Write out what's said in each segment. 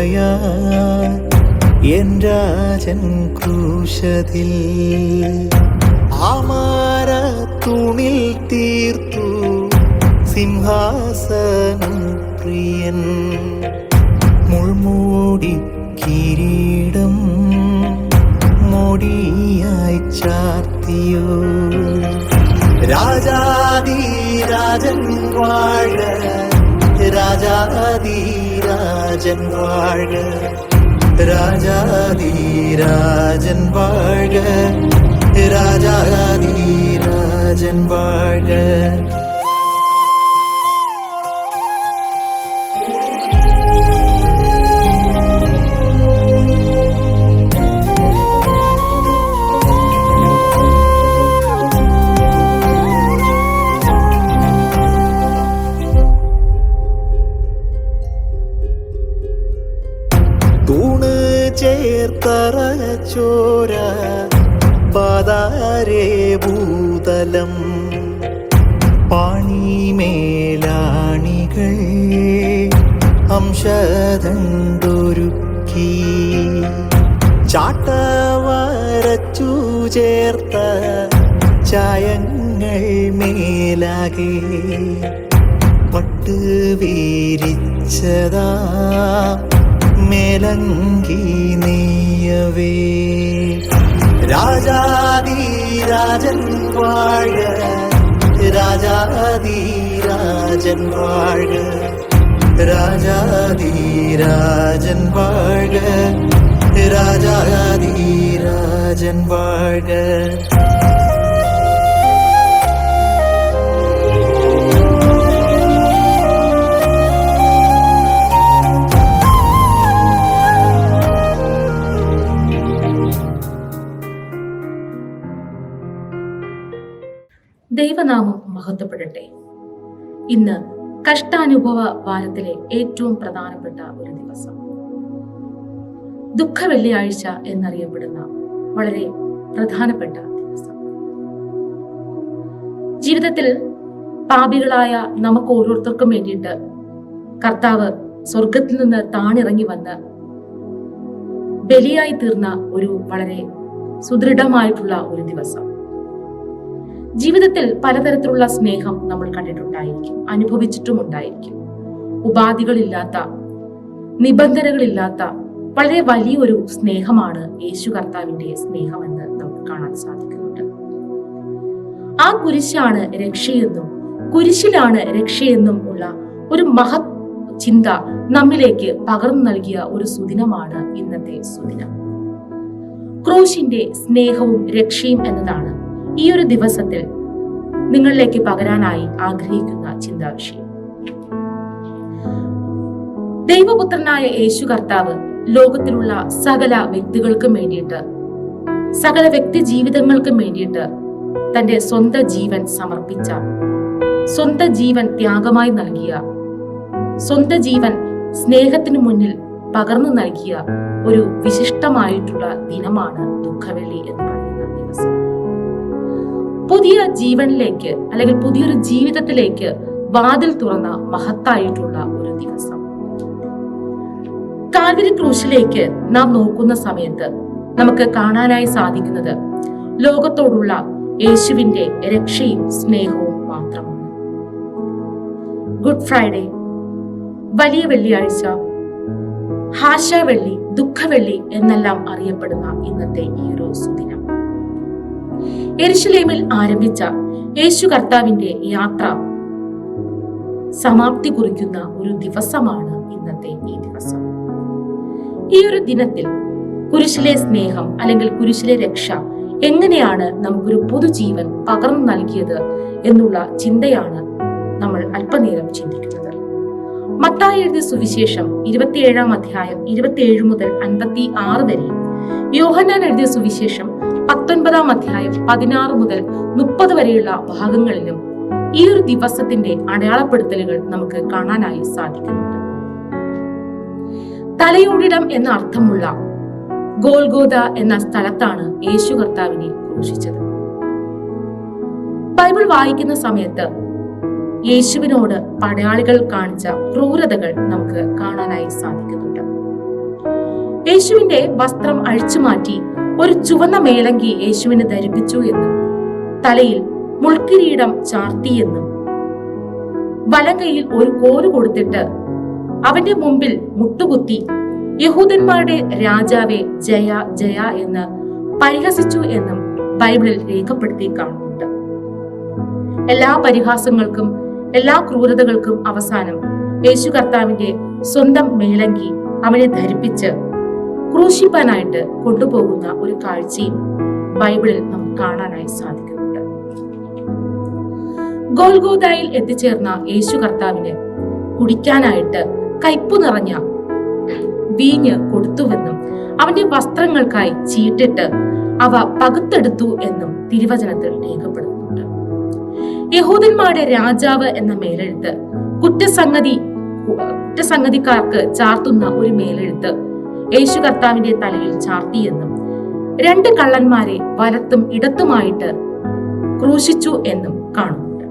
വിടുകയാ N Rajan ക്രൂശതിൽ. ആമാര തൂണിൽ തീർത്തു സിംഹാസനം പ്രിയൻ. മുൾമൂടി കിരീടം മോടിയായി ചാർത്തിയോ. രാജാധിരാജൻ വാഴ, രാജാധിരാജൻ വാഴ, രാജാധിരാജൻ വാഴ, രാജാധിരാജൻ വാഴ. തൂണ് ചേർത്തറ ചോര പാതാരേ ഭൂതലം. പാണിമേലാണികൾ അംശദണ്ഡൊരുക്കി. ചാട്ടവരച്ചു ചേർത്ത ചായങ്ങൾ മേലാകെ പട്ട് വീരിച്ചതാ മേലങ്കി നെയ്യവേ. രാജാധിരാജൻ വാഴ, രാജാധിരാജൻ വാഴ, രാജാധിരാജൻ വാഴ, രാജാധിരാജൻ വാഴ. ദൈവനാമം മഹത്വപ്പെടട്ടെ. ഇന്ന് കഷ്ടാനുഭവ വാരത്തിലെ ഏറ്റവും പ്രധാനപ്പെട്ട ഒരു ദിവസം, ദുഃഖ വെള്ളിയാഴ്ച എന്നറിയപ്പെടുന്ന വളരെ പ്രധാനപ്പെട്ട ദിവസം. ജീവിതത്തിൽ പാപികളായ നമുക്ക് ഓരോരുത്തർക്കും വേണ്ടിയിട്ട് കർത്താവ് സ്വർഗത്തിൽ നിന്ന് താണിറങ്ങി വന്ന് ബലിയായി തീർന്ന ഒരു വളരെ സുദൃഢമായിട്ടുള്ള ഒരു ദിവസം. ജീവിതത്തിൽ പലതരത്തിലുള്ള സ്നേഹം നമ്മൾ കണ്ടിട്ടുണ്ടായിരിക്കും, അനുഭവിച്ചിട്ടും ഉണ്ടായിരിക്കും. ഉപാധികളില്ലാത്ത, നിബന്ധനകളില്ലാത്ത വളരെ വലിയൊരു സ്നേഹമാണ് യേശു കർത്താവിന്റെ സ്നേഹമെന്ന് നമുക്ക് കാണാൻ സാധിക്കുന്നുണ്ട്. ആ കുരിശാണ് രക്ഷയെന്നും കുരിശിലാണ് രക്ഷയെന്നും ഉള്ള ഒരു മഹത് ചിന്ത നമ്മിലേക്ക് പകർന്നു നൽകിയ ഒരു സുദിനമാണ് ഇന്നത്തെ സുദിനം. ക്രൂശിന്റെ സ്നേഹവും രക്ഷയും എന്നതാണ് ഈ ഒരു ദിവസത്തിൽ നിങ്ങളിലേക്ക് പകരാനായി ആഗ്രഹിക്കുന്ന ചിന്താവിഷയം. ദൈവപുത്രനായ യേശു കർത്താവ് ലോകത്തിലുള്ള സകല വ്യക്തികൾക്കും വേണ്ടിയിട്ട്, സകല വ്യക്തി ജീവിതങ്ങൾക്കും വേണ്ടിയിട്ട് തന്റെ സ്വന്തം ജീവൻ സമർപ്പിച്ച, സ്വന്തം ജീവൻ ത്യാഗമായി നൽകിയ, സ്വന്തം ജീവൻ സ്നേഹത്തിന് മുന്നിൽ പകർന്നു നൽകിയ ഒരു വിശിഷ്ടമായിട്ടുള്ള ദിനമാണ് ദുഃഖവെള്ളി എന്ന് പറയുന്ന ദിവസം. പുതിയ ജീവനിലേക്ക് അല്ലെങ്കിൽ പുതിയൊരു ജീവിതത്തിലേക്ക് വാതിൽ തുറന്ന മഹത്തായിട്ടുള്ള ഒരു ദിവസം. കാൽവരി ക്രൂശിലേക്ക് നാം നോക്കുന്ന സമയത്ത് നമുക്ക് കാണാനായി സാധിക്കുന്നത് ലോകത്തോടുള്ള യേശുവിന്റെ രക്ഷയും സ്നേഹവും മാത്രമാണ്. ഗുഡ് ഫ്രൈഡേ, വലിയ വെള്ളിയാഴ്ച, ഹാശാവെള്ളി, ദുഃഖവെള്ളി എന്നെല്ലാം അറിയപ്പെടുന്ന ഇന്നത്തെ ഈ ഒരു സുദിനം, യെരുശലേമിൽ ആരംഭിച്ച യേശു കർത്താവിന്റെ യാത്ര സമാപ്തി കുറിക്കുന്ന ഒരു ദിവസമാണ് ഇന്നത്തെ ഈ ദിവസം. ഈ ഒരു ദിനത്തിൽ കുരിശിലെ സ്നേഹം അല്ലെങ്കിൽ കുരിശിലെ രക്ഷ എങ്ങനെയാണ് നമുക്കൊരു പുതുജീവൻ പകർന്നു നൽകിയത് എന്നുള്ള ചിന്തയാണ് നമ്മൾ അല്പനേരം ചിന്തിക്കുന്നത്. മത്തായി എഴുതിയ സുവിശേഷം 27 അധ്യായം 27 മുതൽ 56 വരെയും, യോഹന്നാൻ എഴുതിയ സുവിശേഷം 19 അധ്യായം 16 മുതൽ 30 വരെയുള്ള ഭാഗങ്ങളിലും ഈ ഒരു ദിവസത്തിന്റെ അടയാളപ്പെടുത്തലുകൾ നമുക്ക് കാണാനായി സാധിക്കുന്നുണ്ട്. തലയോടിടം എന്ന അർത്ഥമുള്ള ഗോൽഗോഥ എന്ന സ്ഥലത്താണ് യേശു കർത്താവിനെ ക്രൂശിച്ചത്. ബൈബിൾ വായിക്കുന്ന സമയത്ത് യേശുവിനോട് പടയാളികൾ കാണിച്ച ക്രൂരതകൾ നമുക്ക് കാണാനായി സാധിക്കുന്നുണ്ട്. യേശുവിന്റെ വസ്ത്രം അഴിച്ചു മാറ്റി ഒരു ചുവന്ന മേലങ്കി യേശുവിന് ധരിപ്പിച്ചു എന്നും തലയിൽ മുൾക്കിരീടം ചാർത്തിയെന്നും വലം കൈയിൽ ഒരു കോല് കൊടുത്തിട്ട് അവന്റെ മുമ്പിൽ മുട്ടുകുത്തി യഹൂദന്മാരുടെ രാജാവേ ജയ ജയ എന്ന് പരിഹസിച്ചു എന്നും ബൈബിളിൽ രേഖപ്പെടുത്തി കാണുന്നുണ്ട്. എല്ലാ പരിഹാസങ്ങൾക്കും എല്ലാ ക്രൂരതകൾക്കും അവസാനം യേശു കർത്താവിന്റെ സ്വന്തം മേലങ്കി അവനെ ധരിപ്പിച്ച് ക്രൂശിപ്പാനായിട്ട് കൊണ്ടുപോകുന്ന ഒരു കാഴ്ചയും ബൈബിളിൽ നമുക്ക് കാണാനായി സാധിക്കുന്നുണ്ട്. ഗോൽഗോഥായിൽ എത്തിച്ചേർന്ന യേശു കർത്താവിന് കുടിക്കാനായിട്ട് കയ്പു നിറഞ്ഞ വീഞ്ഞ് കൊടുത്തുവെന്നും അവന്റെ വസ്ത്രങ്ങൾക്കായി ചീട്ടിട്ട് അവ പകുത്തെടുത്തു എന്നും തിരുവചനത്തിൽ രേഖപ്പെടുന്നുണ്ട്. യഹൂദന്മാരുടെ രാജാവ് എന്ന മേലെഴുത്ത് കുറ്റസംഗതിക്കാർക്ക് ചാർത്തുന്ന ഒരു മേലെഴുത്ത് യേശു കർത്താവിന്റെ തലയിൽ ചാർത്തിയെന്നും 2 കള്ളന്മാരെ വലത്തും ഇടത്തുമായിട്ട് ക്രൂശിച്ചു എന്നും കാണുന്നുണ്ട്.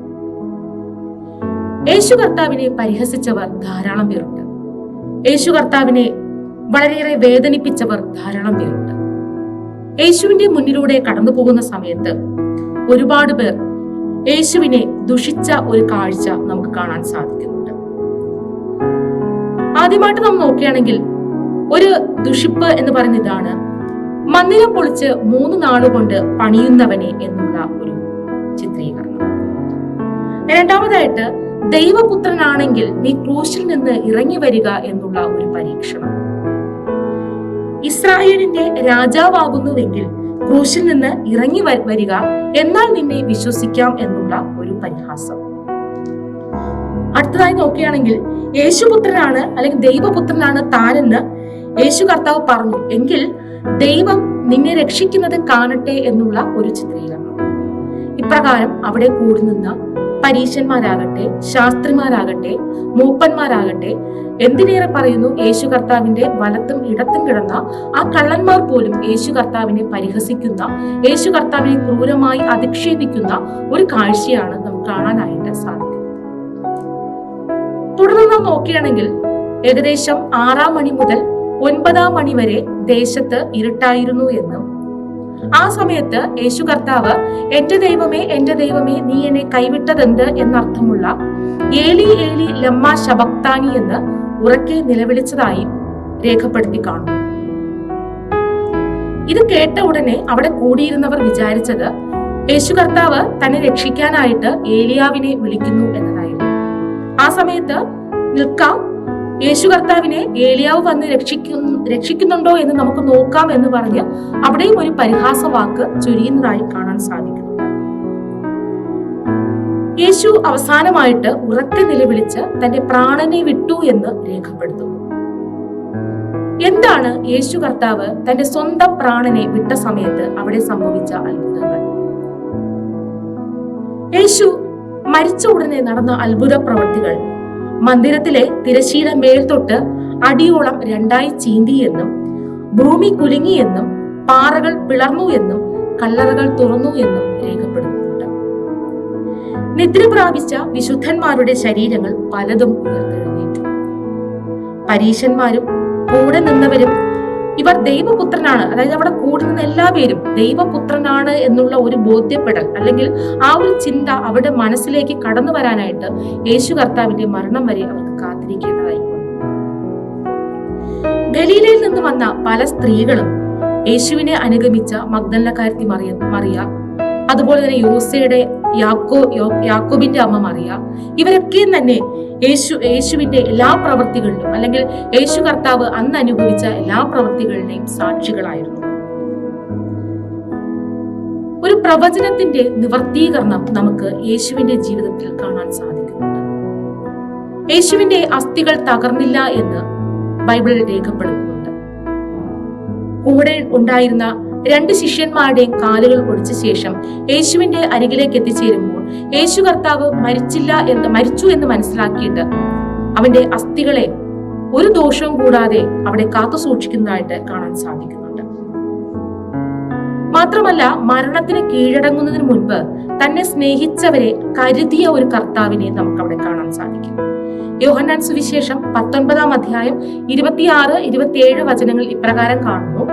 യേശു കർത്താവിനെ പരിഹസിച്ചവർ ധാരാളം പേരുണ്ട്. യേശു കർത്താവിനെ വളരെയേറെ വേദനിപ്പിച്ചവർ ധാരാളം പേരുണ്ട്. യേശുവിന്റെ മുന്നിലൂടെ കടന്നു പോകുന്ന സമയത്ത് ഒരുപാട് പേർ യേശുവിനെ ദുഷിച്ച ഒരു കാഴ്ച നമുക്ക് കാണാൻ സാധിക്കുന്നുണ്ട്. ആദ്യമായിട്ട് നമ്മൾ നോക്കുകയാണെങ്കിൽ ഒരു ദുഷിപ്പ് എന്ന് പറയുന്ന ഇതാണ്: മന്ദിരം പൊളിച്ച് 3 നാളുകൊണ്ട് പണിയുന്നവനെ എന്നുള്ള ഒരു ചിത്രീകരണം. രണ്ടാമതായിട്ട് ദൈവപുത്രനാണെങ്കിൽ നീ ക്രൂശിൽ നിന്ന് ഇറങ്ങി വരിക എന്നുള്ള ഒരു പരീക്ഷണം. ഇസ്രായേലിന്റെ രാജാവാകുന്നുവെങ്കിൽ ക്രൂശിൽ നിന്ന് ഇറങ്ങി വരിക, എന്നാൽ നിന്നെ വിശ്വസിക്കാം എന്നുള്ള ഒരു പരിഹാസം. അടുത്തതായി നോക്കുകയാണെങ്കിൽ യേശുപുത്രനാണ് അല്ലെങ്കിൽ ദൈവപുത്രനാണ് താനെന്ന് യേശു കർത്താവ് പറഞ്ഞു, എങ്കിൽ ദൈവം നിന്നെ രക്ഷിക്കുന്നത് കാണട്ടെ എന്നുള്ള ഒരു ചിത്രീകരണം. ഇപ്രകാരം അവിടെ കൂടി നിന്ന പരീശന്മാരാകട്ടെ, ശാസ്ത്രിമാരാകട്ടെ, മൂപ്പന്മാരാകട്ടെ, എന്തിനേറെ പറയുന്നു, യേശു കർത്താവിന്റെ വലത്തും ഇടത്തും കിടന്ന ആ കള്ളന്മാർ പോലും യേശു കർത്താവിനെ പരിഹസിക്കുന്ന, യേശു കർത്താവിനെ ക്രൂരമായി അധിക്ഷേപിക്കുന്ന ഒരു കാഴ്ചയാണ് നമുക്ക് കാണാനായിട്ട് സാധിക്കുന്നത്. തുടർന്ന് നാം നോക്കുകയാണെങ്കിൽ ഏകദേശം 6 മണി മുതൽ 9 മണി വരെ ദേശത്ത് ഇരുട്ടായിരുന്നു എന്നും ആ സമയത്ത് യേശു കർത്താവ് എന്റെ ദൈവമേ നീ എന്നെ കൈവിട്ടതെന്ത് എന്നർത്ഥമുള്ള ഏലി ഏലി ലമ്മ ശബക്താനി എന്ന് ഉറക്കെ നിലവിളിച്ചതായി രേഖപ്പെടുത്തി കാണുന്നു. ഇത് കേട്ട ഉടനെ അവിടെ കൂടിയിരുന്നവർ വിചാരിച്ചത് യേശു കർത്താവ് തന്നെ രക്ഷിക്കാനായിട്ട് ഏലിയാവിനെ വിളിക്കുന്നു എന്നതായിരുന്നു. ആ സമയത്ത് നിൽക്കാം, യേശു കർത്താവിനെ ഏലിയാവ് വന്ന് രക്ഷിക്കുന്നുണ്ടോ എന്ന് നമുക്ക് നോക്കാം എന്ന് പറഞ്ഞ് അവിടെയും ഒരു പരിഹാസ വാക്ക് ചൊരിയുന്നതായി കാണാൻ സാധിക്കുന്നുണ്ട്. യേശു അവസാനമായിട്ട് ഉറക്കെ നിലവിളിച്ച് തന്റെ പ്രാണനെ വിട്ടു എന്ന് രേഖപ്പെടുത്തുന്നു. എന്താണ് യേശു കർത്താവ് തന്റെ സ്വന്തം പ്രാണനെ വിട്ട സമയത്ത് അവിടെ സംഭവിച്ച അത്ഭുതങ്ങൾ? യേശു മരിച്ച ഉടനെ നടന്ന അത്ഭുത പ്രവൃത്തികൾ മന്ദിരത്തിലെ തിരശ്ശീല മേൽത്തൊട്ട് അടിയോളം 2ആയി ചീന്തിയെന്നും ഭൂമി കുലുങ്ങിയെന്നും പാറകൾ പിളർന്നു എന്നും കല്ലറകൾ തുറന്നു എന്നും രേഖപ്പെടുന്നുണ്ട്. നിദ്ര പ്രാപിച്ച വിശുദ്ധന്മാരുടെ ശരീരങ്ങൾ പലതും ഉയർത്തെഴുന്നേറ്റു. പരീശന്മാരും കൂടെ നിന്നവരും ഇവർ ദൈവപുത്രനാണ്, അതായത് അവിടെ കൂടെ നിന്ന എല്ലാവരും ദൈവപുത്രനാണ് എന്നുള്ള ഒരു ബോധ്യപ്പെടൽ അല്ലെങ്കിൽ ആ ഒരു ചിന്ത അവരുടെ മനസ്സിലേക്ക് കടന്നു വരാനായിട്ട് യേശു കർത്താവിന്റെ മരണം വരെ അവർക്ക് കാത്തിരിക്കേണ്ടതായി വന്നു. ഗലീലയിൽ നിന്ന് വന്ന പല സ്ത്രീകളും യേശുവിനെ അനുഗമിച്ച മഗ്ദലക്കാരത്തി മറിയ, അതുപോലെ തന്നെ യോസയുടെ യാക്കോബിന്റെ അമ്മ മറിയ, ഇവരൊക്കെയും തന്നെ യേശുവിന്റെ എല്ലാ പ്രവൃത്തികളിലും അല്ലെങ്കിൽ യേശു കർത്താവ് അന്ന് അനുഭവിച്ച എല്ലാ പ്രവൃത്തികളുടെയും സാക്ഷികളായിരുന്നു. ഒരു പ്രവചനത്തിന്റെ നിവർത്തീകരണം നമുക്ക് യേശുവിന്റെ ജീവിതത്തിൽ കാണാൻ സാധിക്കുന്നുണ്ട്. യേശുവിന്റെ അസ്ഥികൾ തകർന്നില്ല എന്ന് ബൈബിളിൽ രേഖപ്പെടുത്തുന്നുണ്ട്. കൂടെ ഉണ്ടായിരുന്ന 2 ശിഷ്യന്മാരുടെയും കാലുകൾ ഒടിച്ച ശേഷം യേശുവിന്റെ അരികിലേക്ക് എത്തിച്ചേരുമ്പോൾ യേശു കർത്താവ് മരിച്ചു എന്ന് മനസ്സിലാക്കിയിട്ട് അവന്റെ അസ്ഥികളെ ഒരു ദോഷവും കൂടാതെ അവിടെ കാത്തു സൂക്ഷിക്കുന്നതായിട്ട് കാണാൻ സാധിക്കുന്നുണ്ട്. മാത്രമല്ല മരണത്തിന് കീഴടങ്ങുന്നതിന് മുൻപ് തന്നെ സ്നേഹിച്ചവരെ കരുതിയ ഒരു കർത്താവിനെ നമുക്ക് അവിടെ കാണാൻ സാധിക്കും. യോഹന്നാൻ സുവിശേഷം 19-ാം അധ്യായം 26-27 വചനങ്ങൾ ഇപ്രകാരം കാണുന്നു.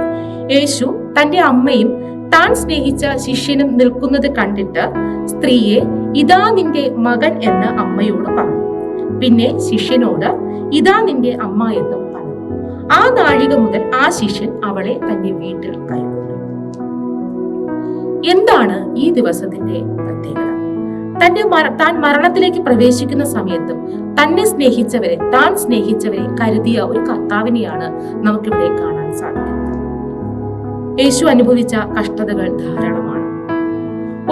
യേശു തന്റെ അമ്മയും താൻ സ്നേഹിച്ച ശിഷ്യനും നിൽക്കുന്നത് കണ്ടിട്ട് സ്ത്രീയെ, ഇതാ നിന്റെ മകൻ എന്ന് അമ്മയോട് പറഞ്ഞു. പിന്നെ ശിഷ്യനോട്, ഇതാ നിന്റെ അമ്മ എന്നും പറഞ്ഞു. ആ നാഴിക മുതൽ ആ ശിഷ്യൻ അവളെ തന്റെ വീട്ടിൽ കൈക്കൊണ്ടു. എന്താണ് ഈ ദിവസത്തിന്റെ പ്രത്യേകത? താൻ മരണത്തിലേക്ക് പ്രവേശിക്കുന്ന സമയത്തും തന്നെ സ്നേഹിച്ചവരെ, താൻ സ്നേഹിച്ചവരെ കരുതിയ ഒരു കർത്താവിനെയാണ് നമുക്കിവിടെ കാണാൻ സാധിക്കുന്നത്. യേശു അനുഭവിച്ച കഷ്ടതകൾ ധാരാളമാണ്.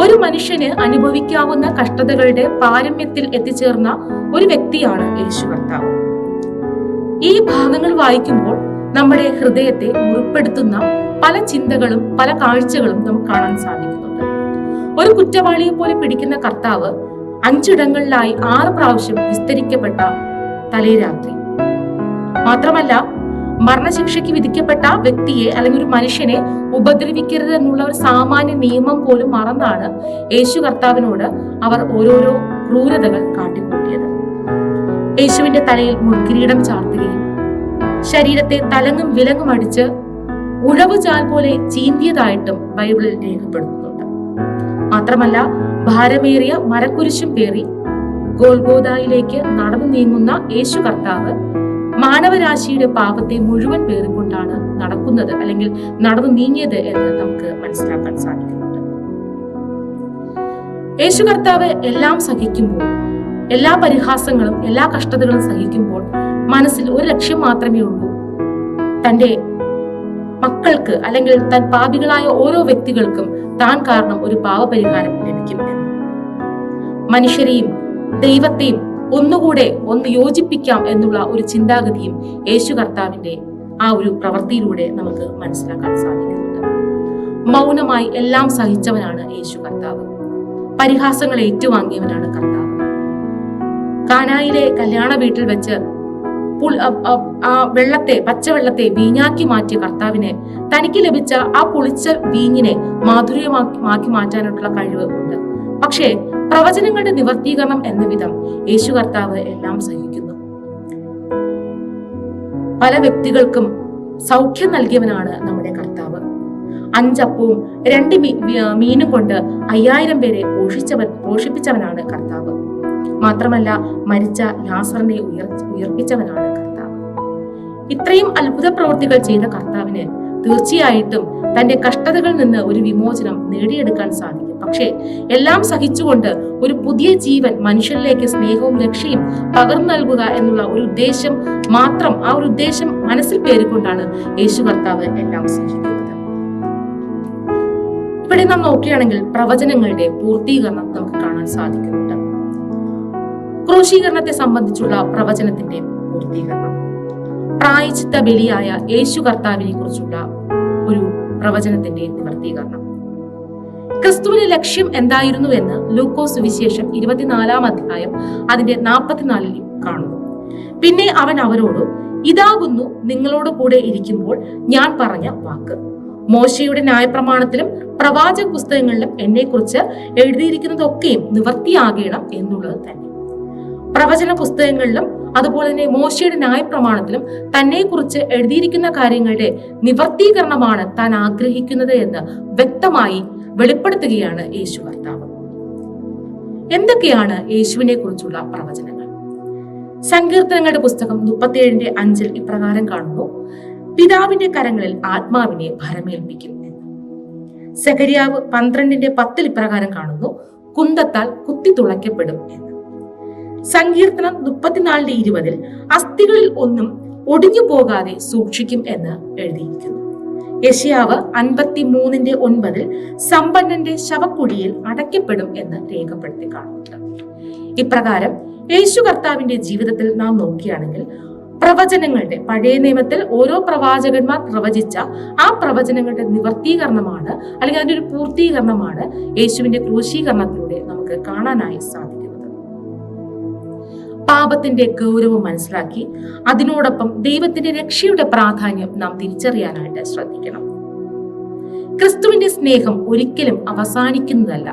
ഒരു മനുഷ്യന് അനുഭവിക്കാവുന്ന കഷ്ടതകളുടെ പാരമ്യത്തിൽ എത്തിച്ചേർന്ന ഒരു വ്യക്തിയാണ് യേശു കർത്താവ്. ഈ ഭാഗങ്ങൾ വായിക്കുമ്പോൾ നമ്മുടെ ഹൃദയത്തെ മുറിപ്പെടുത്തുന്ന പല ചിന്തകളും പല കാഴ്ചകളും നമുക്ക് കാണാൻ സാധിക്കുന്നുണ്ട്. ഒരു കുറ്റവാളിയെ പോലെ പിടിക്കുന്ന കർത്താവ് 5 ഇടങ്ങളിലായി 6 പ്രാവശ്യം വിസ്തരിക്കപ്പെട്ട തലേരാത്രി. മാത്രമല്ല, മരണശിക്ഷയ്ക്ക് വിധിക്കപ്പെട്ട വ്യക്തിയെ അല്ലെങ്കിൽ ഒരു മനുഷ്യനെ ഉപദ്രവിക്കരുത് എന്നുള്ള ഒരു സാമാന്യ നിയമം പോലും മറന്നാണ് യേശു കർത്താവിനോട് അവർ ഓരോരോ ക്രൂരതകൾ കാട്ടിക്കൂട്ടിയത്. യേശുവിന്റെ തലയിൽ മുൾക്കിരീടം ചാർത്തുകയും ശരീരത്തെ തലങ്ങും വിലങ്ങും അടിച്ച് ഉഴവുചാൽ പോലെ ചീന്തിയതായിട്ടും ബൈബിളിൽ രേഖപ്പെടുത്തുന്നുണ്ട്. മാത്രമല്ല, ഭാരമേറിയ മരക്കുരിശും പേറി ഗോൽഗോദായിലേക്ക് നടന്നു നീങ്ങുന്ന യേശു കർത്താവ് മാനവരാശിയുടെ പാപത്തെ മുഴുവൻ പേറിക്കൊണ്ടാണ് നടക്കുന്നത് അല്ലെങ്കിൽ നടന്നു നീങ്ങിയത് എന്ന് നമുക്ക് മനസ്സിലാക്കാൻ സാധിക്കുന്നുണ്ട്. യേശു കർത്താവ് എല്ലാം സഹിക്കുമ്പോൾ, എല്ലാ പരിഹാസങ്ങളും എല്ലാ കഷ്ടതകളും സഹിക്കുമ്പോൾ മനസ്സിൽ ഒരു ലക്ഷ്യം മാത്രമേ ഉള്ളൂ: തന്റെ മക്കൾക്ക് അല്ലെങ്കിൽ താൻ പാപികളായ ഓരോ വ്യക്തികൾക്കും താൻ കാരണം ഒരു പാപപരിഹാരം ലഭിക്കും എന്ന്. മനുഷ്യരെയും ദൈവത്തെയും ഒന്നുകൂടെ യോജിപ്പിക്കാം എന്നുള്ള ഒരു ചിന്താഗതിയും യേശു കർത്താവിന്റെ ആ ഒരു പ്രവൃത്തിയിലൂടെ നമുക്ക് മനസ്സിലാക്കാൻ സാധിക്കുന്നുണ്ട്. മൗനമായി എല്ലാം സഹിച്ചവനാണ് യേശു കർത്താവ്. പരിഹാസങ്ങൾ ഏറ്റുവാങ്ങിയവനാണ് കർത്താവ്. കാനായിലെ കല്യാണ വീട്ടിൽ വെച്ച് ആ പച്ചവെള്ളത്തെ വീഞ്ഞാക്കി മാറ്റിയ കർത്താവിനെ തനിക്ക് ലഭിച്ച ആ പുളിച്ച വീഞ്ഞിനെ മാധുര്യമാക്കി മാറ്റാനുള്ള കഴിവ് ഉണ്ട്. പക്ഷേ പ്രവചനങ്ങളുടെ നിവർത്തീകരണം എന്ന വിധം യേശു കർത്താവ് എല്ലാം സഹിക്കുന്നു. പല വ്യക്തികൾക്കും സൗഖ്യം നൽകിയവനാണ് നമ്മുടെ കർത്താവ്. 5 അപ്പവും 2 മീനും കൊണ്ട് 5000 പേരെ പോഷിപ്പിച്ചവനാണ് കർത്താവ്. മാത്രമല്ല, മരിച്ച ലാസറിനെ ഉയർപ്പിച്ചവനാണ് കർത്താവ്. ഇത്രയും അത്ഭുത പ്രവൃത്തികൾ ചെയ്ത കർത്താവിന് തീർച്ചയായിട്ടും തന്റെ കഷ്ടതകളിൽ നിന്ന് ഒരു വിമോചനം നേടിയെടുക്കാൻ സാധിക്കും. പക്ഷേ എല്ലാം സഹിച്ചുകൊണ്ട് ഒരു പുതിയ ജീവൻ മനുഷ്യരിലേക്ക് സ്നേഹവും രക്ഷയും പകർന്നു നൽകുക എന്നുള്ള ഒരു ഉദ്ദേശം മാത്രം, ആ ഒരു ഉദ്ദേശം മനസ്സിൽ പേറിക്കൊണ്ടാണ് യേശു കർത്താവ് എല്ലാം സഹിക്കുന്നത്. ഇവിടെ നാം നോക്കുകയാണെങ്കിൽ പ്രവചനങ്ങളുടെ പൂർത്തീകരണം നമുക്ക് കാണാൻ സാധിക്കുന്നുണ്ട്. ക്രൂശീകരണത്തെ സംബന്ധിച്ചുള്ള പ്രവചനത്തിന്റെ പൂർത്തീകരണം, പ്രായശ്ചിത്ത ബലിയായ യേശു കർത്താവിനെ കുറിച്ചുള്ള ഒരു പ്രവചനത്തിന്റെ നിവർത്തീകരണം, ക്രിസ്തുവിന്റെ ലക്ഷ്യം എന്തായിരുന്നു എന്ന് ലൂക്കോസ് സുവിശേഷം 24-ാം അധ്യായം അതിന്റെ 44-ൽ കാണുന്നു. പിന്നെ അവൻ അവരോട്, ഇതാകുന്നു നിങ്ങളോട് കൂടെ ഇരിക്കുമ്പോൾ ഞാൻ പറഞ്ഞ വാക്ക്. മോശയുടെ ന്യായപ്രമാണത്തിലും പ്രവാചക പുസ്തകങ്ങളിലും എന്നെ കുറിച്ച് എഴുതിയിരിക്കുന്നതൊക്കെയും നിവർത്തിയാകണം എന്നുള്ളത് തന്നെ. പ്രവചന പുസ്തകങ്ങളിലും അതുപോലെ തന്നെ മോശയുടെ ന്യായപ്രമാണത്തിലും തന്നെ കുറിച്ച് എഴുതിയിരിക്കുന്ന കാര്യങ്ങളുടെ നിവർത്തീകരണമാണ് താൻ ആഗ്രഹിക്കുന്നത് എന്ന് വ്യക്തമായി വെളിപ്പെടുത്തുകയാണ് യേശു കർത്താവ്. എന്തൊക്കെയാണ് യേശുവിനെ കുറിച്ചുള്ള പ്രവചനങ്ങൾ? സങ്കീർത്തനങ്ങളുടെ പുസ്തകം 37-5 ഇപ്രകാരം കാണുന്നു: പിതാവിന്റെ കരങ്ങളിൽ ആത്മാവിനെ ഭരമേൽപ്പിക്കും എന്ന്. സെഖര്യാവ് 12-10 ഇപ്രകാരം കാണുന്നു: കുന്തത്താൽ കുത്തി തുളയ്ക്കപ്പെടും എന്ന്. സങ്കീർത്തനം 34-20 അസ്ഥികളിൽ ഒന്നും ഒടിഞ്ഞു പോകാതെ സൂക്ഷിക്കും എന്ന് എഴുതിയിരിക്കുന്നു. യെശയ്യാവ് 53-9 സമ്പന്നന്റെ ശവക്കുഴിയിൽ അടയ്ക്കപ്പെടും എന്ന് രേഖപ്പെടുത്തി കാണുന്നുണ്ട്. ഇപ്രകാരം യേശു കർത്താവിന്റെ ജീവിതത്തിൽ നാം നോക്കുകയാണെങ്കിൽ പ്രവചനങ്ങളുടെ, പഴയ നിയമത്തിൽ ഓരോ പ്രവാചകന്മാർ പ്രവചിച്ച ആ പ്രവചനങ്ങളുടെ നിവർത്തീകരണമാണ് അല്ലെങ്കിൽ അതിന്റെ ഒരു പൂർത്തീകരണമാണ് യേശുവിന്റെ ക്രൂശീകരണത്തിലൂടെ നമുക്ക് കാണാനായി സാധിക്കുന്നത്. പാപത്തിന്റെ ഗൗരവം മനസ്സിലാക്കി അതിനോടൊപ്പം ദൈവത്തിന്റെ രക്ഷയുടെ പ്രാധാന്യം നാം തിരിച്ചറിയാനായിട്ട് ശ്രദ്ധിക്കണം. ക്രിസ്തുവിന്റെ സ്നേഹം ഒരിക്കലും അവസാനിക്കുന്നതല്ല.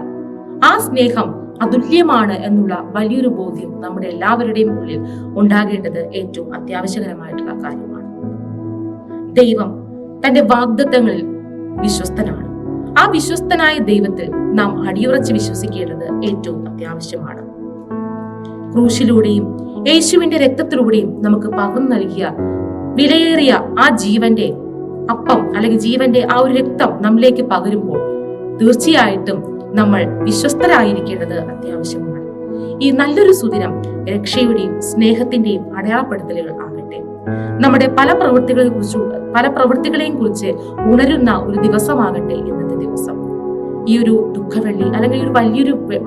ആ സ്നേഹം അതുല്യമാണ് എന്നുള്ള വലിയൊരു ബോധ്യം നമ്മുടെ എല്ലാവരുടെയും ഉള്ളിൽ ഉണ്ടാകേണ്ടത് ഏറ്റവും അത്യാവശ്യകരമായിട്ടുള്ള കാര്യമാണ്. ദൈവം തന്റെ വാഗ്ദത്തങ്ങളിൽ വിശ്വസ്തനാണ്. ആ വിശ്വസ്തനായ ദൈവത്തിൽ നാം അടിയുറച്ച് വിശ്വസിക്കേണ്ടത് ഏറ്റവും അത്യാവശ്യമാണ്. ക്രൂശിലൂടെയും യേശുവിന്റെ രക്തത്തിലൂടെയും നമുക്ക് പകർന്നു നൽകിയ വിലയേറിയ ആ ജീവന്റെ അപ്പം അല്ലെങ്കിൽ ജീവന്റെ ആ ഒരു രക്തം നമ്മിലേക്ക് പകരുമ്പോൾ തീർച്ചയായിട്ടും നമ്മൾ വിശ്വസ്തരായിരിക്കേണ്ടത് അത്യാവശ്യമാണ്. ഈ നല്ലൊരു സുദിനം രക്ഷയുടെയും സ്നേഹത്തിന്റെയും അടയാളപ്പെടുത്തലുകൾ ആകട്ടെ. നമ്മുടെ പല പ്രവൃത്തികളെയും കുറിച്ച് ഉണരുന്ന ഒരു ദിവസമാകട്ടെ ഇന്നത്തെ ദിവസം. ഈ ഒരു ദുഃഖവെള്ളി അല്ലെങ്കിൽ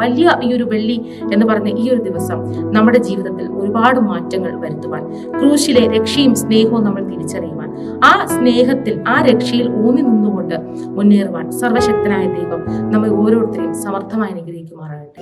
വലിയ ഈ ഒരു വെള്ളി എന്ന് പറഞ്ഞ ഈ ഒരു ദിവസം നമ്മുടെ ജീവിതത്തിൽ ഒരുപാട് മാറ്റങ്ങൾ വരുത്തുവാൻ, ക്രൂശിലെ രക്ഷയും സ്നേഹവും നമ്മൾ തിരിച്ചറിയുവാൻ, ആ സ്നേഹത്തിൽ ആ രക്ഷയിൽ ഊന്നി നിന്നുകൊണ്ട് മുന്നേറുവാൻ സർവശക്തനായ ദൈവം നമ്മെ ഓരോരുത്തരെയും സമർത്ഥമായി അനുഗ്രഹിക്കുമാറാകട്ടെ.